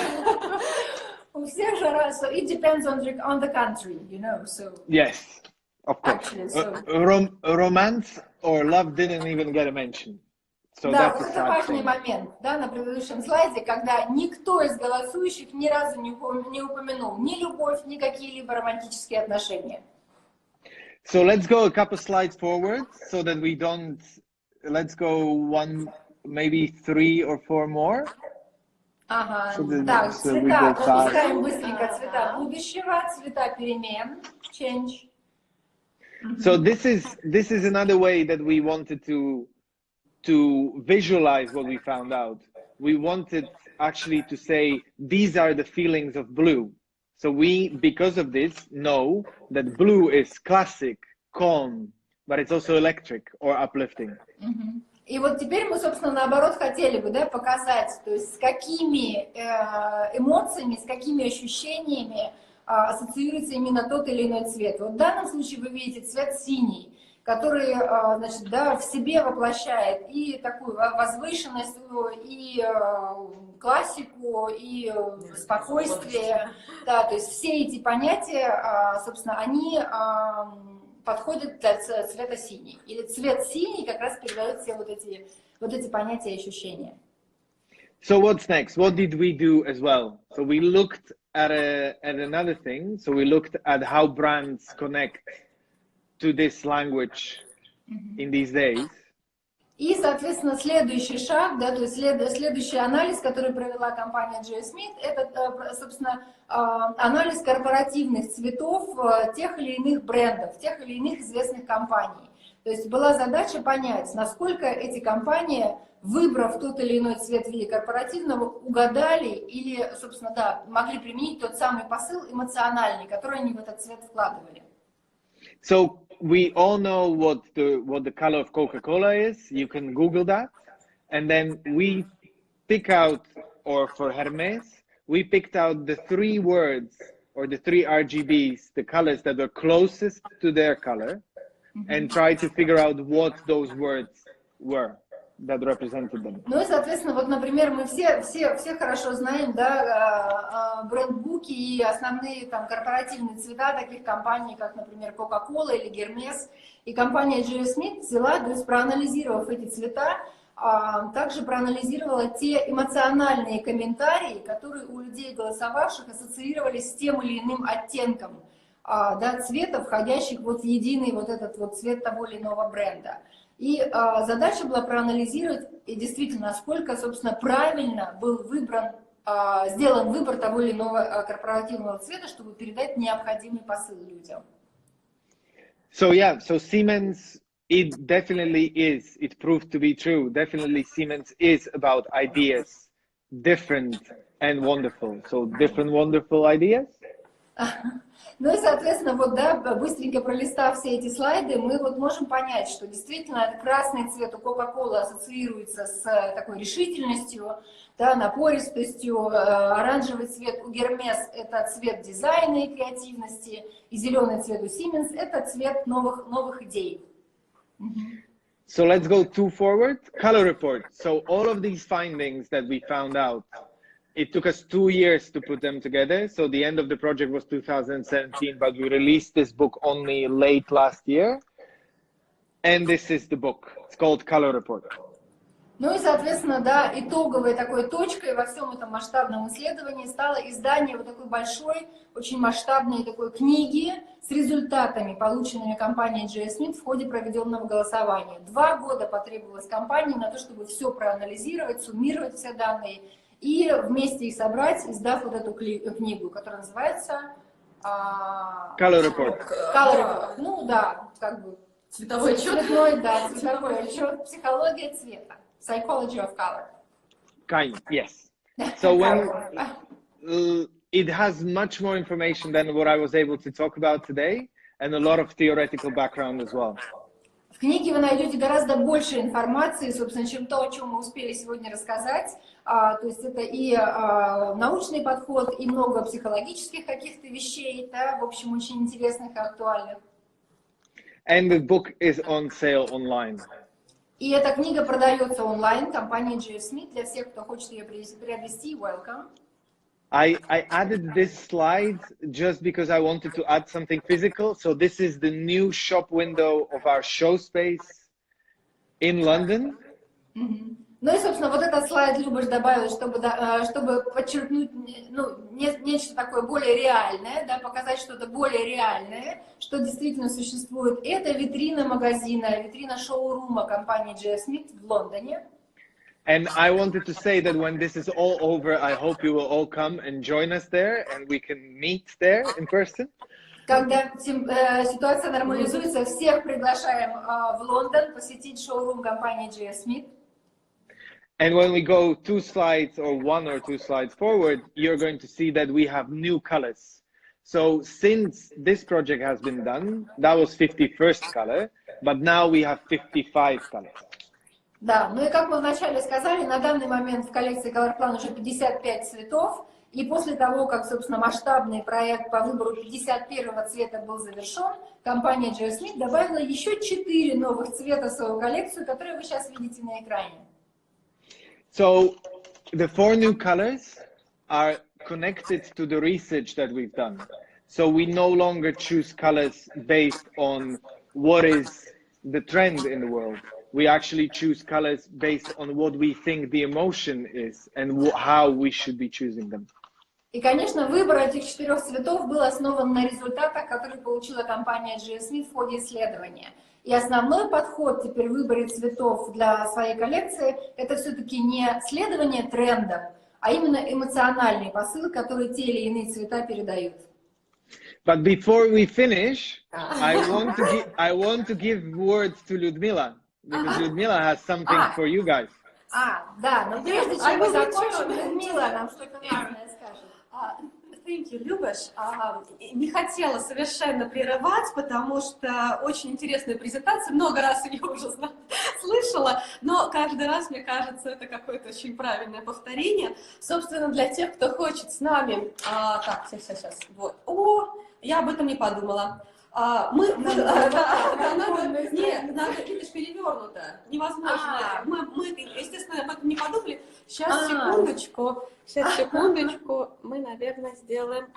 У всех жара, so it depends on the country, you know, so...
Yes. Of course. Actually, romance or love didn't even get a mention. So
да,
that's
вот это важный момент, да, на предыдущем слайде, когда никто из голосующих ни разу не упомянул ни любовь, ни какие-либо романтические отношения.
So let's go a couple slides forward so that we don't, let's go one, maybe 3 or 4 more.
Ага, так, цвета, пропускаем быстренько цвета будущего, цвета перемен, change.
So this is another way that we wanted to visualize what we found out. We wanted actually to say these are the feelings of blue. So we, because of this, know that blue is classic, calm, but it's also electric or uplifting.
И вот теперь мы, собственно, наоборот хотели бы, да, показать, то есть с какими эмоциями, с какими ощущениями ассоциируется именно тот или иной цвет. Вот в данном случае вы видите цвет синий, который, значит, да, в себе воплощает и такую возвышенность, и классику, и спокойствие. Да, то есть все эти понятия, собственно, они подходят для цвета синий. Или цвет синий как раз передает все вот эти понятия и ощущения.
So what's next? What did we do as well? So we looked at another thing. So we looked at how brands connect to this language in these days.
И, соответственно, следующий шаг, да, то есть следующий анализ, который провела компания G.F. это, собственно, анализ корпоративных цветов тех или иных брендов, тех или иных известных компаний. То есть была задача понять, насколько эти компании, выбрав тот или иной цвет в виде корпоративного, угадали или, собственно, да, могли применить тот самый посыл эмоциональный, который они в этот цвет вкладывали.
So we all know what the color of Coca-Cola is. You can Google that. And then we pick out, or for Hermes, we picked out the 3 words or the 3 RGBs, the colors that are closest to their color, and try to figure out what those words were that represented them.
Ну и, соответственно, вот, например, мы все хорошо знаем, да, бренд-буки и основные там корпоративные цвета таких компаний, как, например, Coca-Cola или Hermes. И компания G.F. взяла, то есть проанализировав эти цвета, также проанализировала те эмоциональные комментарии, которые у людей, голосовавших, ассоциировались с тем или иным оттенком, да, цвета, входящих вот в единый вот этот вот цвет того или иного бренда. И задача была проанализировать, и действительно, насколько, собственно, правильно был сделан выбор того или иного корпоративного цвета, чтобы передать необходимый посыл людям.
So yeah, so Siemens, it definitely is, it proved to be true. Definitely Siemens is about ideas, different and wonderful. So different, wonderful ideas.
Ну и, соответственно, вот, да, быстренько пролистав все эти слайды, мы вот можем понять, что действительно красный цвет у Coca-Cola ассоциируется с такой решительностью, да, напористостью, оранжевый цвет у Hermes – это цвет дизайна и креативности, и зеленый цвет у Siemens – это цвет новых идей.
So let's go 2 forward. Color report. So all of these findings that we found out, it took us 2 years to put them together. So the end of the project was 2017, but we released this book only late last year. And this is the book. It's called Color Report.
Ну и, соответственно, да, итоговой такой точкой во всем этом масштабном исследовании стало издание вот такой большой, очень масштабной такой книги с результатами, полученными компанией G.F. в ходе проведенного голосования. 2 года потребовалось компании на то, чтобы все проанализировать, суммировать все данные и вместе их собрать, издав вот эту книгу, которая называется
Color Report.
Color Report. Ну да, как бы
Цветовой отчет.
Цветовой отчет, психология цвета. Psychology of color.
Kind, yes. So when it has much more information than what I was able to talk about today, and a lot of theoretical background as well.
В книге вы найдете гораздо больше информации, собственно, чем то, о чем мы успели сегодня рассказать. То есть это и научный подход, и много психологических каких-то вещей, да, в общем, очень интересных и актуальных.
And the book is on sale online.
И эта книга продается онлайн, компания G.F. Для всех, кто хочет ее приобрести, welcome.
I added this slide just because I wanted to add something physical. So this is the new shop window of our show space in London.
Ну и, собственно, вот этот слайд Любош добавил, чтобы подчеркнуть, ну, нечто такое более реальное, да, показать что-то более реальное, что действительно существует. Это витрина магазина, витрина шоурума компании G.F. в Лондоне.
And I wanted to say that when this is all over, I hope you will all come and join us there, and we can meet there in person.
Когда ситуация нормализуется, всех приглашаем в Лондон посетить шоурум компании G.F.
And when we go 2 slides or 1 or 2 slides forward, you're going to see that we have new colors. So since this project has been done, that was 51st color, but now we have 55 colors.
Да, ну и как мы вначале сказали, на данный момент в коллекции ColorPlan уже 55 цветов, и после того, как, собственно, масштабный проект по выбору 51-го цвета был завершен, компания G.F. добавила еще 4 новых цвета в свою коллекцию, которые вы сейчас видите на экране.
So, the 4 new colors are connected to the research that we've done. So we no longer choose colors based on what is the trend in the world. We actually choose colors based on what we think the emotion is and how we should be choosing them.
И, конечно, выбор этих 4 цветов был основан на результатах, которые получила компания G.F. в ходе исследования. И основной подход теперь в выборе цветов для своей коллекции – это все-таки не следование трендам, а именно эмоциональный посыл, который те или иные цвета передают.
But before we finish, I want to give words to Людмила, because Людмила has something for you guys.
Да, но прежде чем мы закончим, Людмила нам что-то важное скажет.
Thank you, Любош. Не хотела совершенно прерывать, потому что очень интересная презентация, много раз ее уже слышала, но каждый раз, мне кажется, это какое-то очень правильное повторение. Собственно, для тех, кто хочет с нами... Так, сейчас. Вот. Я об этом не подумала. Нет, надо, видишь, перевернуто, невозможно. Мы, естественно, об этом не подумали. Сейчас, секундочку, мы, наверное, сделаем...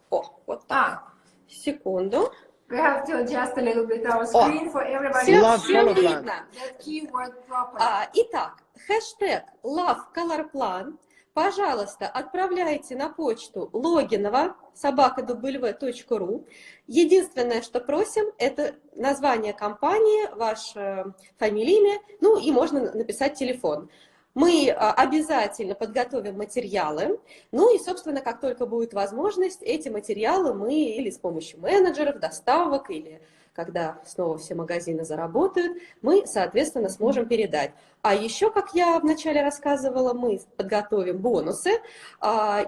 Вот так. Секунду.
We have to adjust a little bit our screen for everybody.
Все видно.
That keyword properly.
Итак, хэштег LoveColorPlan. Пожалуйста, отправляйте на почту loginova@w.ru. Единственное, что просим, это название компании, ваше фамилия, имя, ну и можно написать телефон. Мы обязательно подготовим материалы, ну и, собственно, как только будет возможность, эти материалы мы или с помощью менеджеров, доставок, или когда снова все магазины заработают, мы, соответственно, сможем передать. А еще, как я вначале рассказывала, мы подготовим бонусы,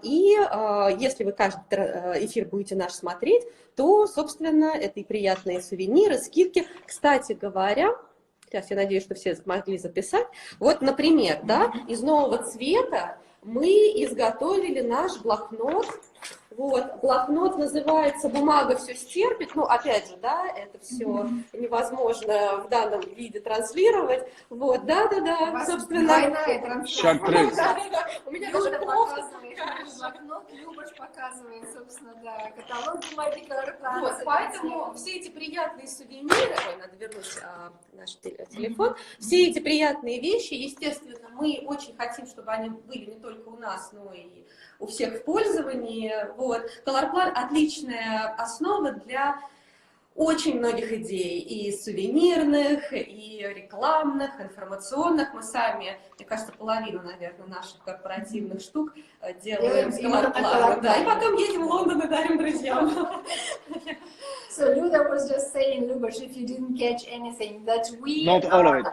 и если вы каждый эфир будете наш смотреть, то, собственно, это и приятные сувениры, скидки. Кстати говоря, сейчас я надеюсь, что все смогли записать. Вот, например, да, из нового цвета мы изготовили наш блокнот. Вот, блокнот называется «Бумага все стерпит». Ну, опять же, да, это все невозможно в данном виде транслировать. Вот, да, собственно. У меня даже плохо.
Блокнот, Любош показывает, собственно, да, каталог бумаги ColorPlan.
Вот, поэтому все эти приятные сувениры, надо вернуть наш телефон, все эти приятные вещи, естественно, мы очень хотим, чтобы они были не только у нас, но и у всех в пользовании. Вот. ColorPlan – отличная основа для очень многих идей, и сувенирных, и рекламных, информационных. Мы сами, мне кажется, половину, наверное, наших корпоративных штук делаем с ColorPlan. Да, и потом едем в Лондон и дарим друзьям.
So Luda was just saying, Любош, if you didn't catch anything, that we,
not all of it.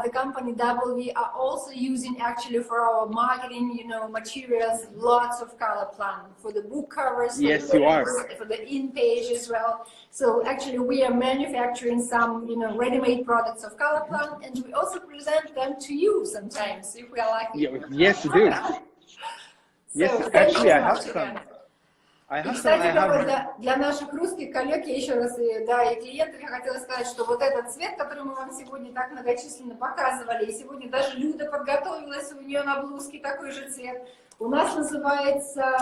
The company W, are also using actually for our marketing, materials, lots of ColorPlan for the book covers, for the in-page as well. So actually we are manufacturing some, ready-made products of ColorPlan, and we also present them to you sometimes if we are lucky.
Yes, you do. Yes, actually I have some.
И, кстати, для наших русских коллег, я еще раз, и клиентов, я хотела сказать, что вот этот цвет, который мы вам сегодня так многочисленно показывали, и сегодня даже Люда подготовилась, у нее на блузке такой же цвет, у нас называется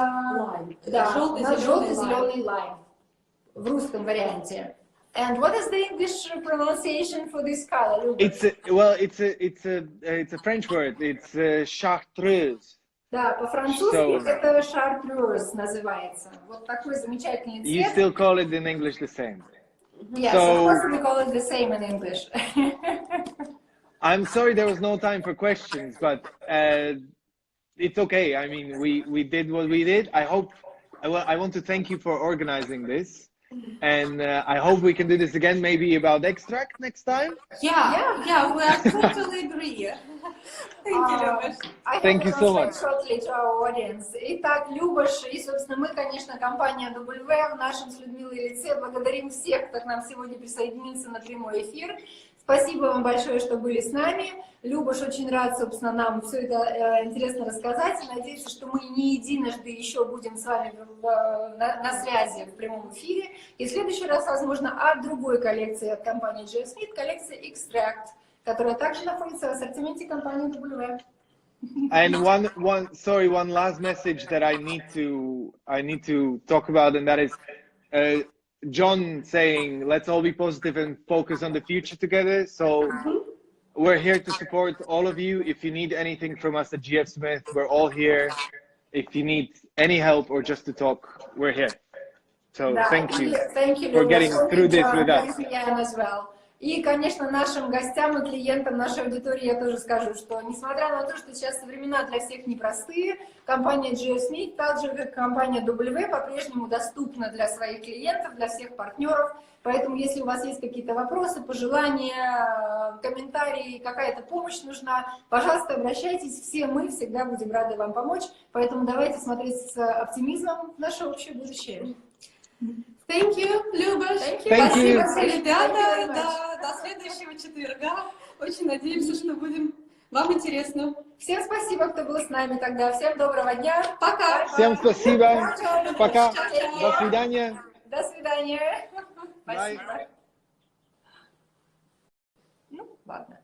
желтый-зеленый лайм в русском варианте. And what is the English pronunciation for this color?
It's a French word. It's chartreuse.
Да, по-французски это chartreuse называется. Вот такой замечательный цвет.
You still call it in English the same?
Yes, of course we call it the same in English.
I'm sorry there was no time for questions, but it's okay. I mean, we did what we did. I want to thank you for organizing this. And I hope we can do this again, maybe about extract next time.
Yeah, we are totally agree. Thank you, Любош.
Thank you so much.
Shortly to our audience. Итак, Любош, и, собственно, мы, конечно, компания W в нашем с Людмилой лице благодарим всех, кто к нам сегодня присоединился на прямой эфир. В Спасибо вам большое, что были с нами. Любош очень рад, собственно, нам все это интересно рассказать. И надеюсь, что мы не единожды еще будем с вами на связи в прямом эфире. И в следующий раз, возможно, от другой коллекции от компании G.F. коллекция Extract, которая также находится в ассортименте компании W.
And one last message that I need to talk about, and that is John saying, let's all be positive and focus on the future together. So we're here to support all of you. If you need anything from us at G.F. Smith, we're all here. If you need any help or just to talk, we're here. So thank you for getting through this with us.
И, конечно, нашим гостям и клиентам нашей аудитории я тоже скажу, что несмотря на то, что сейчас времена для всех непростые, компания G.F. так же как компания W, по-прежнему доступна для своих клиентов, для всех партнеров. Поэтому, если у вас есть какие-то вопросы, пожелания, комментарии, какая-то помощь нужна, пожалуйста, обращайтесь. Все мы всегда будем рады вам помочь. Поэтому давайте смотреть с оптимизмом в наше общее будущее.
Thank you, Любош.
Спасибо,
ребята. До следующего четверга. Очень надеемся, что будем вам интересно.
Всем спасибо, кто был с нами тогда. Всем доброго дня. Пока.
Всем спасибо. Пока. До свидания.
До свидания. Спасибо.
Bye.
Ну, ладно.